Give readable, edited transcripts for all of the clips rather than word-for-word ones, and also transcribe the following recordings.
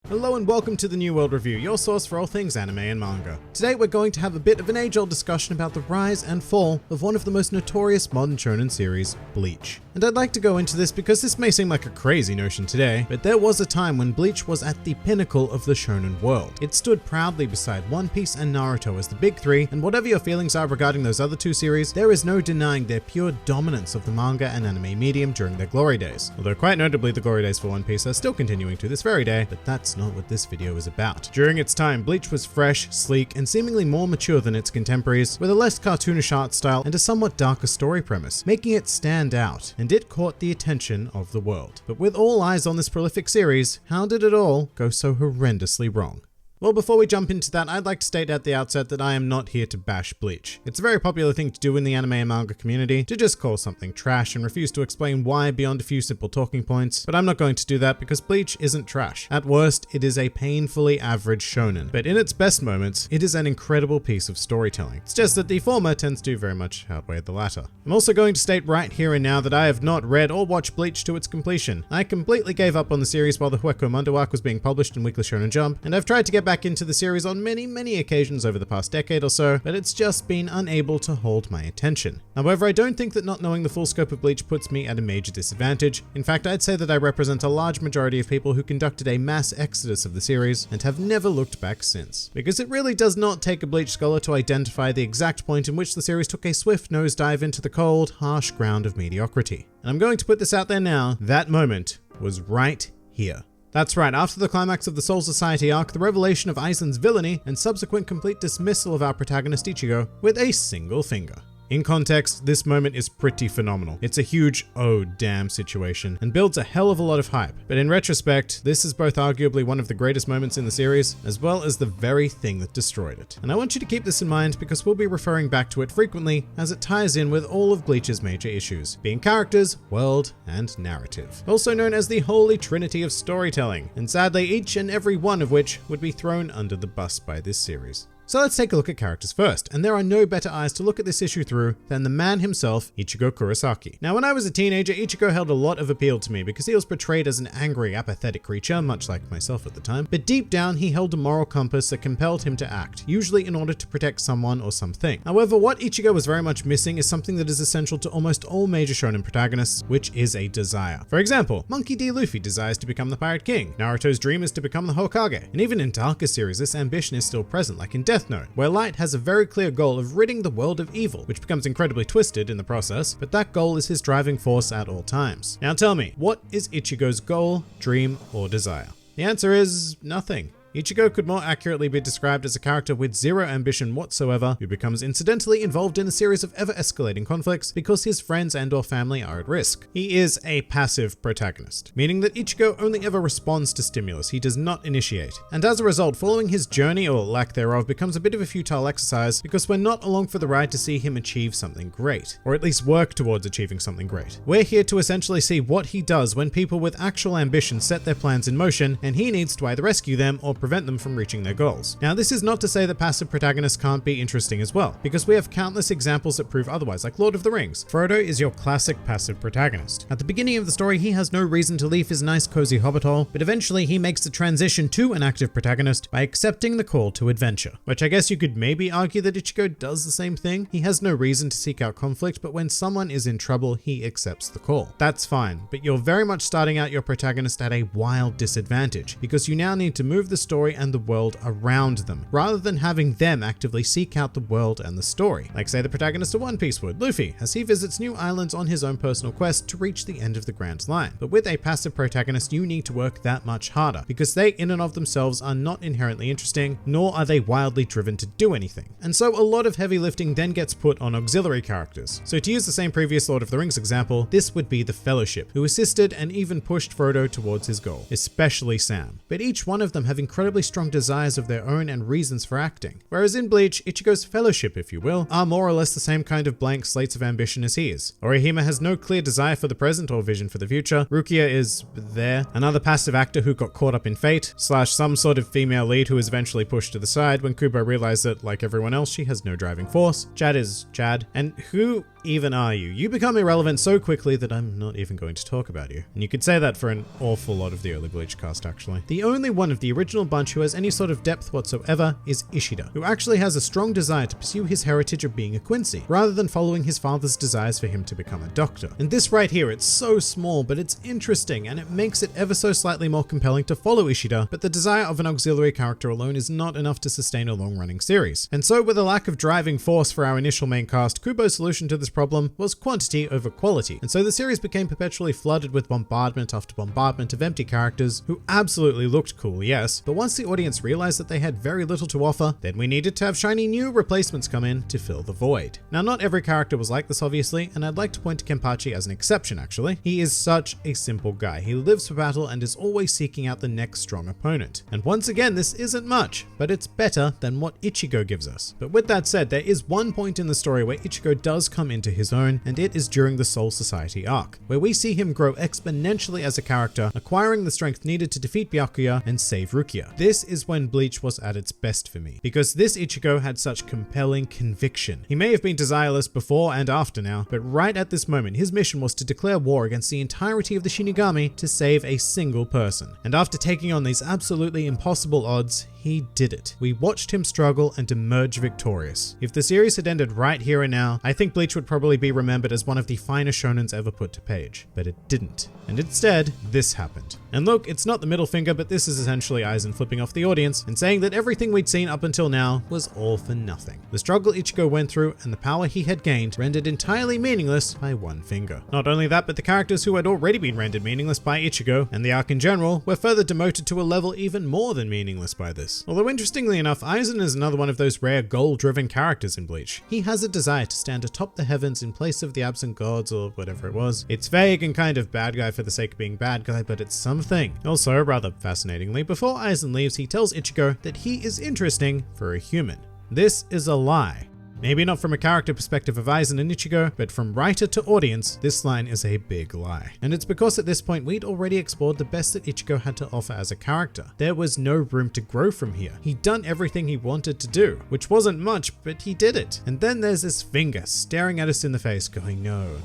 Hello and welcome to the New World Review, your source for all things anime and manga. Today we're going to have a bit of an age-old discussion about the rise and fall of one of the most notorious modern shonen series, Bleach. And I'd like to go into this because this may seem like a crazy notion today, but there was a time when Bleach was at the pinnacle of the shonen world. It stood proudly beside One Piece and Naruto as the big three, and whatever your feelings are regarding those other two series, there is no denying their pure dominance of the manga and anime medium during their glory days. Although quite notably the glory days for One Piece are still continuing to this very day, but that's not what this video is about. During its time, Bleach was fresh, sleek, and seemingly more mature than its contemporaries, with a less cartoonish art style and a somewhat darker story premise, making it stand out, and it caught the attention of the world. But with all eyes on this prolific series, how did it all go so horrendously wrong? Well, before we jump into that, I'd like to state at the outset that I am not here to bash Bleach. It's a very popular thing to do in the anime and manga community, to just call something trash and refuse to explain why beyond a few simple talking points, but I'm not going to do that because Bleach isn't trash. At worst, it is a painfully average shonen, but in its best moments, it is an incredible piece of storytelling. It's just that the former tends to very much outweigh the latter. I'm also going to state right here and now that I have not read or watched Bleach to its completion. I completely gave up on the series while the Hueco Mundo arc was being published in Weekly Shonen Jump, and I've tried to get back into the series on many occasions over the past decade or so, but it's just been unable to hold my attention. However, I don't think that not knowing the full scope of Bleach puts me at a major disadvantage. In fact, I'd say that I represent a large majority of people who conducted a mass exodus of the series and have never looked back since. Because it really does not take a Bleach scholar to identify the exact point in which the series took a swift nosedive into the cold, harsh ground of mediocrity. And I'm going to put this out there now, that moment was right here. That's right, after the climax of the Soul Society arc, the revelation of Aizen's villainy, and subsequent complete dismissal of our protagonist Ichigo with a single finger. In context, this moment is pretty phenomenal. It's a huge oh damn situation and builds a hell of a lot of hype. But in retrospect, this is both arguably one of the greatest moments in the series, as well as the very thing that destroyed it. And I want you to keep this in mind because we'll be referring back to it frequently as it ties in with all of Bleach's major issues, being characters, world, and narrative. Also known as the Holy Trinity of storytelling, and sadly each and every one of which would be thrown under the bus by this series. So let's take a look at characters first, and there are no better eyes to look at this issue through than the man himself, Ichigo Kurosaki. Now, when I was a teenager, Ichigo held a lot of appeal to me because he was portrayed as an angry, apathetic creature, much like myself at the time, but deep down he held a moral compass that compelled him to act, usually in order to protect someone or something. However, what Ichigo was very much missing is something that is essential to almost all major shonen protagonists, which is a desire. For example, Monkey D. Luffy desires to become the Pirate King, Naruto's dream is to become the Hokage, and even in darker series this ambition is still present, like in Death Note, where Light has a very clear goal of ridding the world of evil, which becomes incredibly twisted in the process, but that goal is his driving force at all times. Now tell me, what is Ichigo's goal, dream, or desire? The answer is nothing. Ichigo could more accurately be described as a character with zero ambition whatsoever, who becomes incidentally involved in a series of ever-escalating conflicts because his friends and or family are at risk. He is a passive protagonist, meaning that Ichigo only ever responds to stimulus, he does not initiate. And as a result, following his journey or lack thereof becomes a bit of a futile exercise because we're not along for the ride to see him achieve something great, or at least work towards achieving something great. We're here to essentially see what he does when people with actual ambition set their plans in motion and he needs to either rescue them or prevent them from reaching their goals. Now, this is not to say that passive protagonists can't be interesting as well, because we have countless examples that prove otherwise, like Lord of the Rings. Frodo is your classic passive protagonist. At the beginning of the story, he has no reason to leave his nice cozy hobbit hole, but eventually he makes the transition to an active protagonist by accepting the call to adventure, which I guess you could maybe argue that Ichigo does the same thing. He has no reason to seek out conflict, but when someone is in trouble, he accepts the call. That's fine, but you're very much starting out your protagonist at a wild disadvantage, because you now need to move the story and the world around them, rather than having them actively seek out the world and the story. Like say the protagonist of One Piece would, Luffy, as he visits new islands on his own personal quest to reach the end of the Grand Line. But with a passive protagonist, you need to work that much harder, because they in and of themselves are not inherently interesting, nor are they wildly driven to do anything. And so a lot of heavy lifting then gets put on auxiliary characters. So to use the same previous Lord of the Rings example, this would be the Fellowship, who assisted and even pushed Frodo towards his goal, especially Sam. But each one of them have incredible incredibly strong desires of their own and reasons for acting. Whereas in Bleach, Ichigo's fellowship, if you will, are more or less the same kind of blank slates of ambition as he is. Orihime has no clear desire for the present or vision for the future. Rukia is there, another passive actor who got caught up in fate, / some sort of female lead who is eventually pushed to the side when Kubo realized that, like everyone else, she has no driving force. Chad is Chad. And who even are you? You become irrelevant so quickly that I'm not even going to talk about you. And you could say that for an awful lot of the early Bleach cast, actually. The only one of the original bunch who has any sort of depth whatsoever is Ishida, who actually has a strong desire to pursue his heritage of being a Quincy, rather than following his father's desires for him to become a doctor. And this right here, it's so small, but it's interesting, and it makes it ever so slightly more compelling to follow Ishida, but the desire of an auxiliary character alone is not enough to sustain a long-running series. And so with a lack of driving force for our initial main cast, Kubo's solution to this problem was quantity over quality. And so the series became perpetually flooded with bombardment after bombardment of empty characters who absolutely looked cool, yes, but once the audience realized that they had very little to offer, then we needed to have shiny new replacements come in to fill the void. Now, not every character was like this, obviously, and I'd like to point to Kenpachi as an exception, actually. He is such a simple guy. He lives for battle and is always seeking out the next strong opponent. And once again, this isn't much, but it's better than what Ichigo gives us. But with that said, there is one point in the story where Ichigo does come into his own, and it is during the Soul Society arc, where we see him grow exponentially as a character, acquiring the strength needed to defeat Byakuya and save Rukia. This is when Bleach was at its best for me, because this Ichigo had such compelling conviction. He may have been desireless before and after now, but right at this moment, his mission was to declare war against the entirety of the Shinigami to save a single person. And after taking on these absolutely impossible odds, he did it. We watched him struggle and emerge victorious. If the series had ended right here and now, I think Bleach would probably be remembered as one of the finest shonens ever put to page. But it didn't. And instead, this happened. And look, it's not the middle finger, but this is essentially Aizen flipping off the audience and saying that everything we'd seen up until now was all for nothing. The struggle Ichigo went through and the power he had gained rendered entirely meaningless by one finger. Not only that, but the characters who had already been rendered meaningless by Ichigo and the arc in general were further demoted to a level even more than meaningless by this. Although interestingly enough, Aizen is another one of those rare goal-driven characters in Bleach. He has a desire to stand atop the heavens in place of the absent gods or whatever it was. It's vague and kind of bad guy for the sake of being bad guy, but it's something. Also, rather fascinatingly, before Aizen leaves, he tells Ichigo that he is interesting for a human. This is a lie. Maybe not from a character perspective of Aizen and Ichigo, but from writer to audience, this line is a big lie. And it's because at this point we'd already explored the best that Ichigo had to offer as a character. There was no room to grow from here. He'd done everything he wanted to do, which wasn't much, but he did it. And then there's this finger staring at us in the face going, no.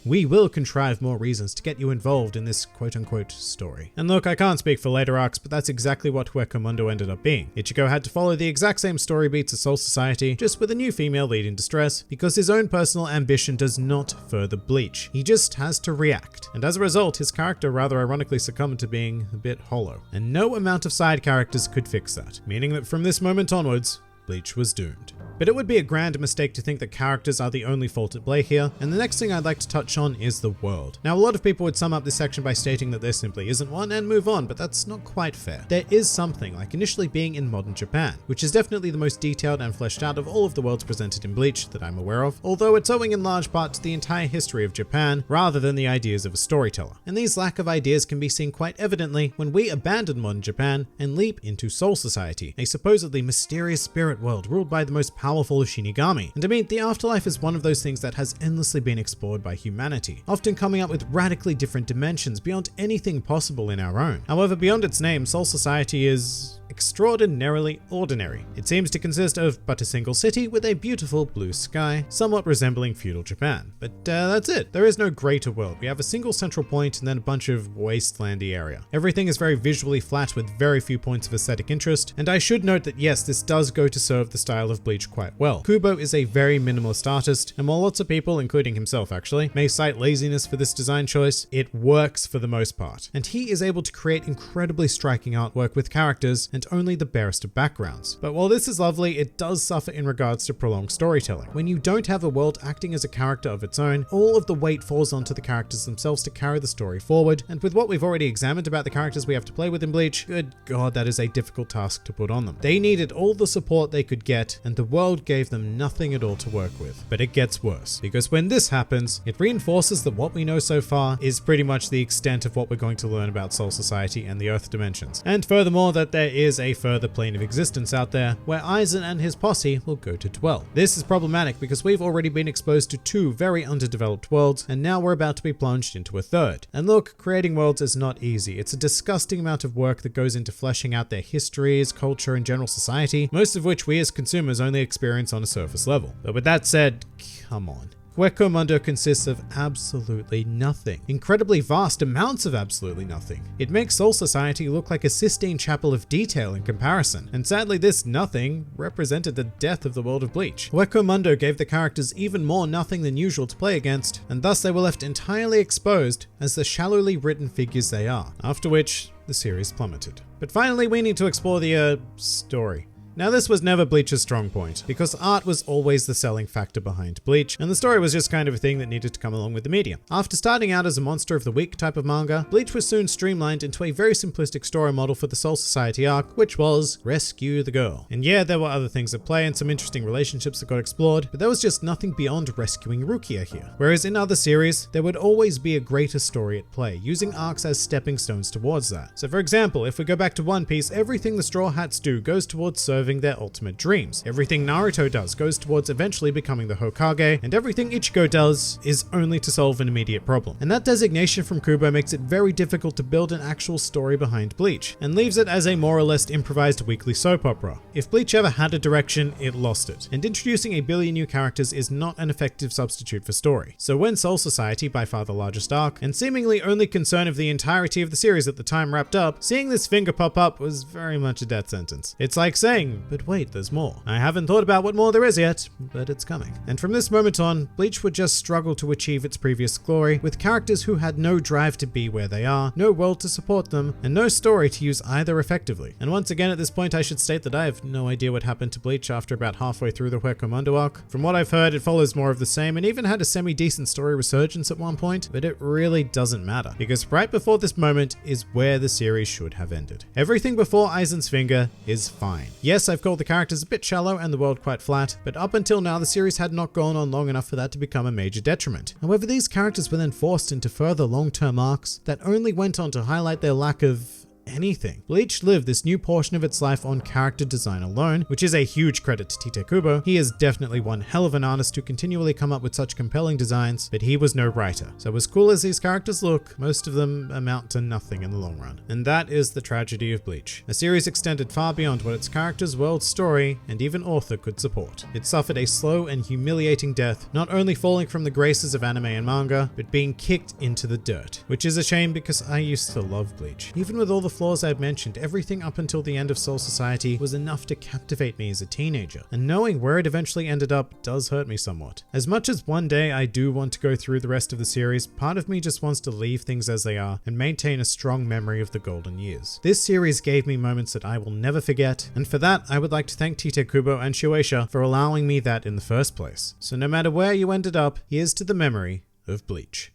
We will contrive more reasons to get you involved in this quote-unquote story. And look, I can't speak for later arcs, but that's exactly what Huecomundo ended up being. Ichigo had to follow the exact same story beats as Soul Society, just with a new female lead in distress, because his own personal ambition does not further Bleach. He just has to react. And as a result, his character rather ironically succumbed to being a bit hollow. And no amount of side characters could fix that, meaning that from this moment onwards, Bleach was doomed. But it would be a grand mistake to think that characters are the only fault at play here, and the next thing I'd like to touch on is the world. Now, a lot of people would sum up this section by stating that there simply isn't one and move on, but that's not quite fair. There is something, like initially being in modern Japan, which is definitely the most detailed and fleshed out of all of the worlds presented in Bleach that I'm aware of, although it's owing in large part to the entire history of Japan rather than the ideas of a storyteller. And these lack of ideas can be seen quite evidently when we abandon modern Japan and leap into Soul Society, a supposedly mysterious spirit world ruled by the most powerful of Shinigami. And I mean, the afterlife is one of those things that has endlessly been explored by humanity, often coming up with radically different dimensions beyond anything possible in our own. However, beyond its name, Soul Society is extraordinarily ordinary. It seems to consist of but a single city with a beautiful blue sky, somewhat resembling feudal Japan. But that's it. There is no greater world. We have a single central point and then a bunch of wastelandy area. Everything is very visually flat with very few points of aesthetic interest, and I should note that yes, this does go to serve the style of Bleach quite well. Kubo is a very minimalist artist, and while lots of people, including himself actually, may cite laziness for this design choice, it works for the most part. And he is able to create incredibly striking artwork with characters and and only the barest of backgrounds. But while this is lovely, it does suffer in regards to prolonged storytelling. When you don't have a world acting as a character of its own, all of the weight falls onto the characters themselves to carry the story forward, and with what we've already examined about the characters we have to play with in Bleach, good god, that is a difficult task to put on them. They needed all the support they could get, and the world gave them nothing at all to work with. But it gets worse, because when this happens, it reinforces that what we know so far is pretty much the extent of what we're going to learn about Soul Society and the Earth dimensions. And furthermore, that there is a further plane of existence out there where Aizen and his posse will go to dwell. This is problematic because we've already been exposed to two very underdeveloped worlds, and now we're about to be plunged into a third. And look, creating worlds is not easy. It's a disgusting amount of work that goes into fleshing out their histories, culture, and general society, most of which we as consumers only experience on a surface level. But with that said, come on. Hueco Mundo consists of absolutely nothing. Incredibly vast amounts of absolutely nothing. It makes Soul Society look like a Sistine Chapel of detail in comparison, and sadly this nothing represented the death of the world of Bleach. Hueco Mundo gave the characters even more nothing than usual to play against, and thus they were left entirely exposed as the shallowly written figures they are, after which the series plummeted. But finally we need to explore the story. Now this was never Bleach's strong point, because art was always the selling factor behind Bleach, and the story was just kind of a thing that needed to come along with the medium. After starting out as a monster of the week type of manga, Bleach was soon streamlined into a very simplistic story model for the Soul Society arc, which was rescue the girl. And yeah, there were other things at play and some interesting relationships that got explored, but there was just nothing beyond rescuing Rukia here. Whereas in other series, there would always be a greater story at play, using arcs as stepping stones towards that. So for example, if we go back to One Piece, everything the Straw Hats do goes towards serving their ultimate dreams. Everything Naruto does goes towards eventually becoming the Hokage, and everything Ichigo does is only to solve an immediate problem. And that designation from Kubo makes it very difficult to build an actual story behind Bleach, and leaves it as a more or less improvised weekly soap opera. If Bleach ever had a direction, it lost it, and introducing a billion new characters is not an effective substitute for story. So when Soul Society, by far the largest arc, and seemingly only concern of the entirety of the series at the time wrapped up, seeing this finger pop up was very much a death sentence. It's like saying, but wait, there's more. I haven't thought about what more there is yet, but it's coming. And from this moment on, Bleach would just struggle to achieve its previous glory, with characters who had no drive to be where they are, no world to support them, and no story to use either effectively. And once again at this point I should state that I have no idea what happened to Bleach after about halfway through the Hueco Mundo arc. From what I've heard, it follows more of the same and even had a semi-decent story resurgence at one point, but it really doesn't matter, because right before this moment is where the series should have ended. Everything before Aizen's finger is fine. Yes, I've called the characters a bit shallow and the world quite flat, but up until now the series had not gone on long enough for that to become a major detriment. However, these characters were then forced into further long-term arcs that only went on to highlight their lack of anything. Bleach lived this new portion of its life on character design alone, which is a huge credit to Tite Kubo. He is definitely one hell of an artist to continually come up with such compelling designs, but he was no writer. So as cool as these characters look, most of them amount to nothing in the long run. And that is the tragedy of Bleach. A series extended far beyond what its characters, world, story, and even author could support. It suffered a slow and humiliating death, not only falling from the graces of anime and manga, but being kicked into the dirt. Which is a shame because I used to love Bleach. Even with all the flaws I've mentioned, everything up until the end of Soul Society was enough to captivate me as a teenager, and knowing where it eventually ended up does hurt me somewhat. As much as one day I do want to go through the rest of the series, part of me just wants to leave things as they are and maintain a strong memory of the golden years. This series gave me moments that I will never forget, and for that I would like to thank Tite Kubo and Shueisha for allowing me that in the first place. So no matter where you ended up, here's to the memory of Bleach.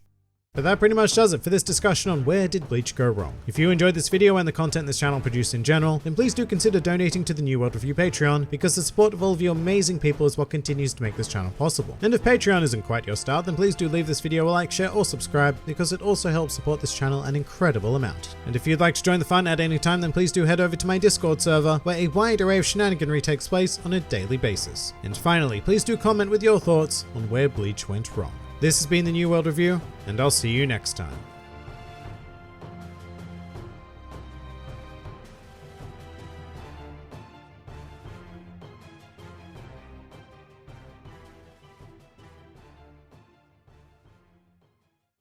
But that pretty much does it for this discussion on where did Bleach go wrong. If you enjoyed this video and the content this channel produced in general, then please do consider donating to the New World Review Patreon, because the support of all of you amazing people is what continues to make this channel possible. And if Patreon isn't quite your style, then please do leave this video a like, share, or subscribe, because it also helps support this channel an incredible amount. And if you'd like to join the fun at any time, then please do head over to my Discord server, where a wide array of shenaniganry takes place on a daily basis. And finally, please do comment with your thoughts on where Bleach went wrong. This has been the New World Review, and I'll see you next time.